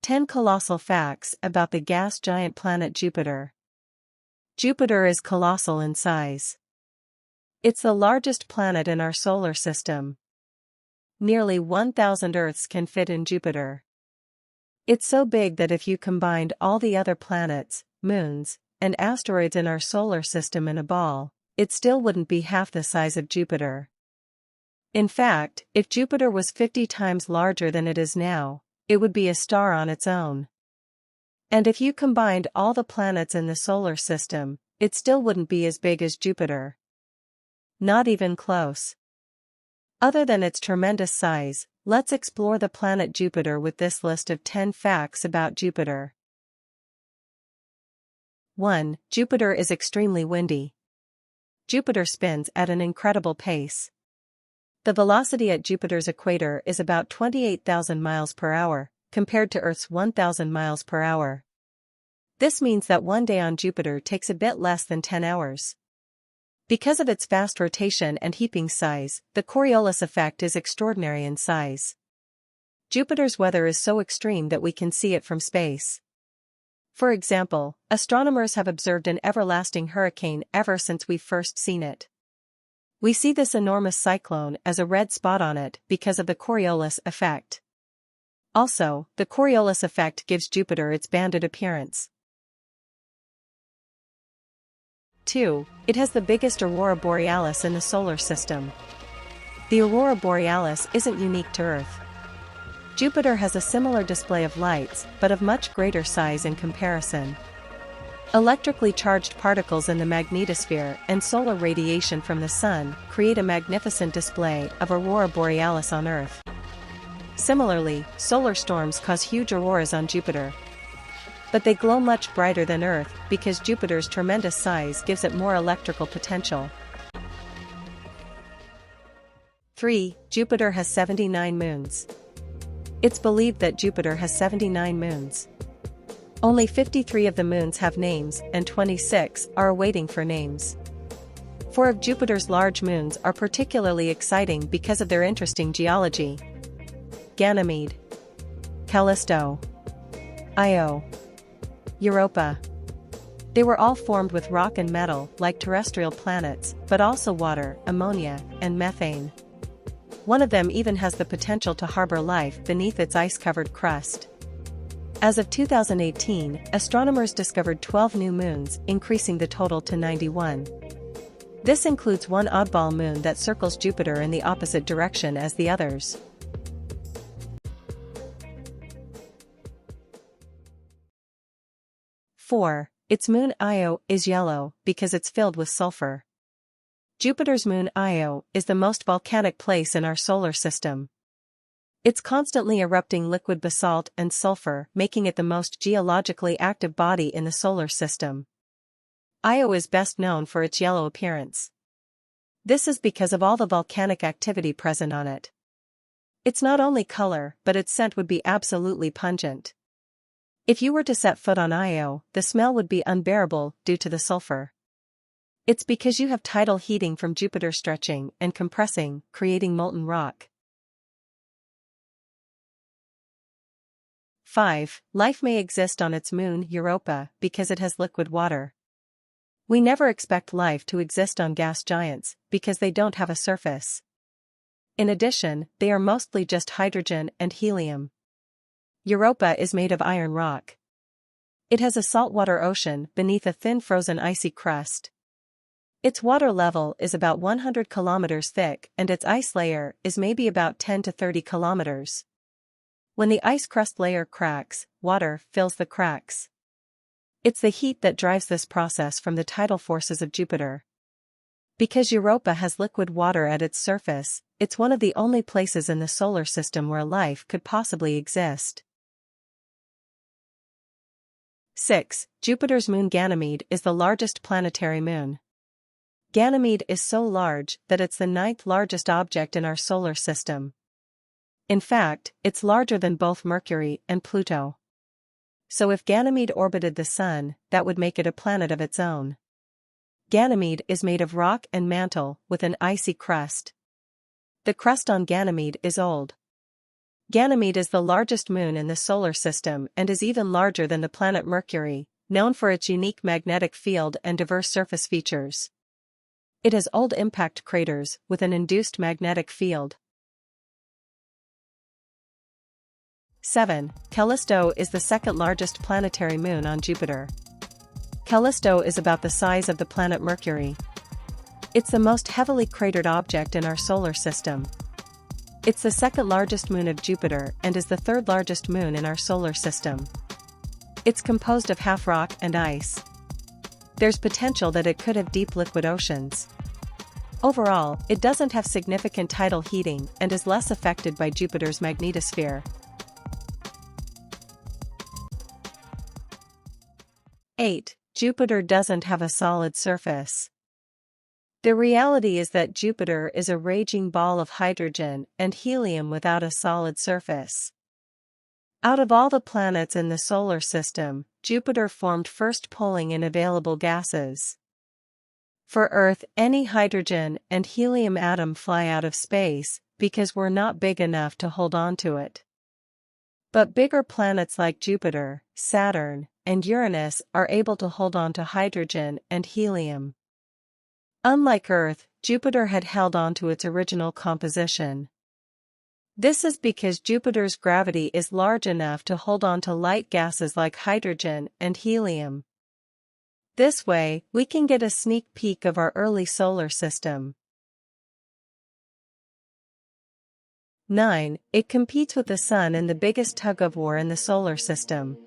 10 Colossal Facts about the gas giant planet Jupiter. Jupiter is colossal in size. It's the largest planet in our solar system. Nearly 1,000 Earths can fit in Jupiter. It's so big that if you combined all the other planets, moons, and asteroids in our solar system in a ball, it still wouldn't be half the size of Jupiter. In fact, if Jupiter was 50 times larger than it is now, it would be a star on its own. And if you combined all the planets in the solar system, it still wouldn't be as big as Jupiter. Not even close. Other than its tremendous size, let's explore the planet Jupiter with this list of 10 facts about Jupiter. 1. Jupiter is extremely windy. Jupiter spins at an incredible pace. The velocity at Jupiter's equator is about 28,000 miles per hour, compared to Earth's 1,000 miles per hour. This means that one day on Jupiter takes a bit less than 10 hours. Because of its fast rotation and heaping size, the Coriolis effect is extraordinary in size. Jupiter's weather is so extreme that we can see it from space. For example, astronomers have observed an everlasting hurricane ever since we've first seen it. We see this enormous cyclone as a red spot on it because of the Coriolis effect. Also, the Coriolis effect gives Jupiter its banded appearance. 2. It has the biggest Aurora Borealis in the solar system. The Aurora Borealis isn't unique to Earth. Jupiter has a similar display of lights, but of much greater size in comparison. Electrically charged particles in the magnetosphere and solar radiation from the Sun create a magnificent display of Aurora Borealis on Earth. Similarly, solar storms cause huge auroras on Jupiter. But they glow much brighter than Earth because Jupiter's tremendous size gives it more electrical potential. 3. Jupiter has 79 moons. It's believed that Jupiter has 79 moons. Only 53 of the moons have names and 26 are awaiting for names. 4 of Jupiter's large moons are particularly exciting because of their interesting geology. Ganymede, Callisto, Io, Europa. They were all formed with rock and metal like terrestrial planets, but also water, ammonia, and methane. One of them even has the potential to harbor life beneath its ice-covered crust. As of 2018, astronomers discovered 12 new moons, increasing the total to 91. This includes one oddball moon that circles Jupiter in the opposite direction as the others. 4. Its moon Io is yellow because it's filled with sulfur. Jupiter's moon Io is the most volcanic place in our solar system. It's constantly erupting liquid basalt and sulfur, making it the most geologically active body in the solar system. Io is best known for its yellow appearance. This is because of all the volcanic activity present on it. It's not only color, but its scent would be absolutely pungent. If you were to set foot on Io, the smell would be unbearable due to the sulfur. It's because you have tidal heating from Jupiter stretching and compressing, creating molten rock. 5. Life may exist on its moon Europa because it has liquid water. We never expect life to exist on gas giants because they don't have a surface. In addition, they are mostly just hydrogen and helium. Europa is made of iron rock. It has a saltwater ocean beneath a thin frozen icy crust. Its water level is about 100 kilometers thick and its ice layer is maybe about 10 to 30 kilometers. When the ice crust layer cracks, water fills the cracks. It's the heat that drives this process from the tidal forces of Jupiter. Because Europa has liquid water at its surface, it's one of the only places in the solar system where life could possibly exist. 6. Jupiter's moon Ganymede is the largest planetary moon. Ganymede is so large that it's the 9th largest object in our solar system. In fact, it's larger than both Mercury and Pluto. So if Ganymede orbited the Sun, that would make it a planet of its own. Ganymede is made of rock and mantle with an icy crust. The crust on Ganymede is old. Ganymede is the largest moon in the solar system and is even larger than the planet Mercury, known for its unique magnetic field and diverse surface features. It has old impact craters with an induced magnetic field. 7. Callisto is the second largest planetary moon on Jupiter. Callisto is about the size of the planet Mercury. It's the most heavily cratered object in our solar system. It's the second largest moon of Jupiter and is the third largest moon in our solar system. It's composed of half rock and ice. There's potential that it could have deep liquid oceans. Overall, it doesn't have significant tidal heating and is less affected by Jupiter's magnetosphere. 8. Jupiter doesn't have a solid surface. The reality is that Jupiter is a raging ball of hydrogen and helium without a solid surface. Out of all the planets in the solar system, Jupiter formed first pulling in available gases. For Earth, any hydrogen and helium atom fly out of space because we're not big enough to hold on to it. But bigger planets like Jupiter, Saturn, and Uranus are able to hold on to hydrogen and helium. Unlike Earth, Jupiter had held on to its original composition. This is because Jupiter's gravity is large enough to hold on to light gases like hydrogen and helium. This way, we can get a sneak peek of our early solar system. 9. It competes with the Sun in the biggest tug-of-war in the solar system.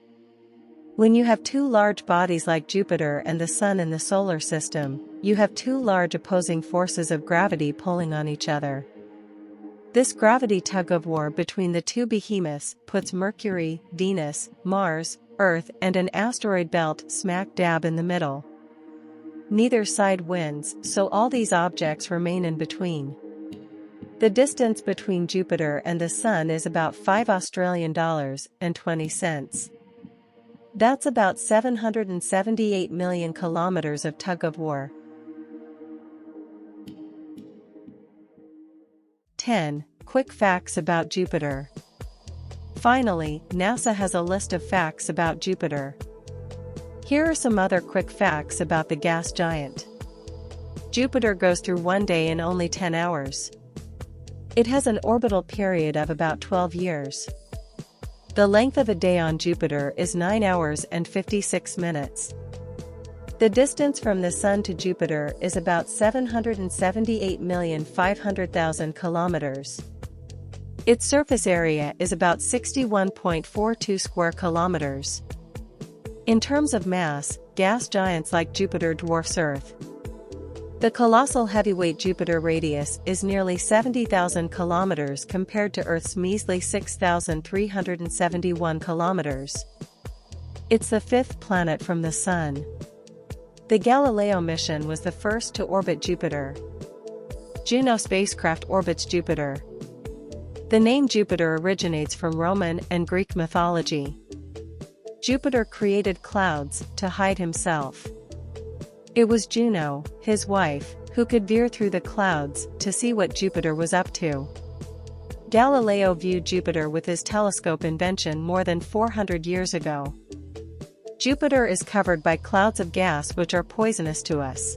When you have two large bodies like Jupiter and the Sun in the solar system, you have two large opposing forces of gravity pulling on each other. This gravity tug-of-war between the two behemoths puts Mercury, Venus, Mars, Earth and an asteroid belt smack dab in the middle. Neither side wins, so all these objects remain in between. The distance between Jupiter and the Sun is about $5.20. That's about 778 million kilometers of tug-of-war. 10. Quick facts about Jupiter. Finally, NASA has a list of facts about Jupiter. Here are some other quick facts about the gas giant. Jupiter goes through one day in only 10 hours. It has an orbital period of about 12 years. The length of a day on Jupiter is 9 hours and 56 minutes. The distance from the Sun to Jupiter is about 778,500,000 kilometers. Its surface area is about 61.42 square kilometers. In terms of mass, gas giants like Jupiter dwarfs Earth. The colossal heavyweight Jupiter radius is nearly 70,000 kilometers compared to Earth's measly 6,371 kilometers. It's the fifth planet from the Sun. The Galileo mission was the first to orbit Jupiter. Juno spacecraft orbits Jupiter. The name Jupiter originates from Roman and Greek mythology. Jupiter created clouds to hide himself. It was Juno, his wife, who could veer through the clouds to see what Jupiter was up to. Galileo viewed Jupiter with his telescope invention more than 400 years ago. Jupiter is covered by clouds of gas which are poisonous to us.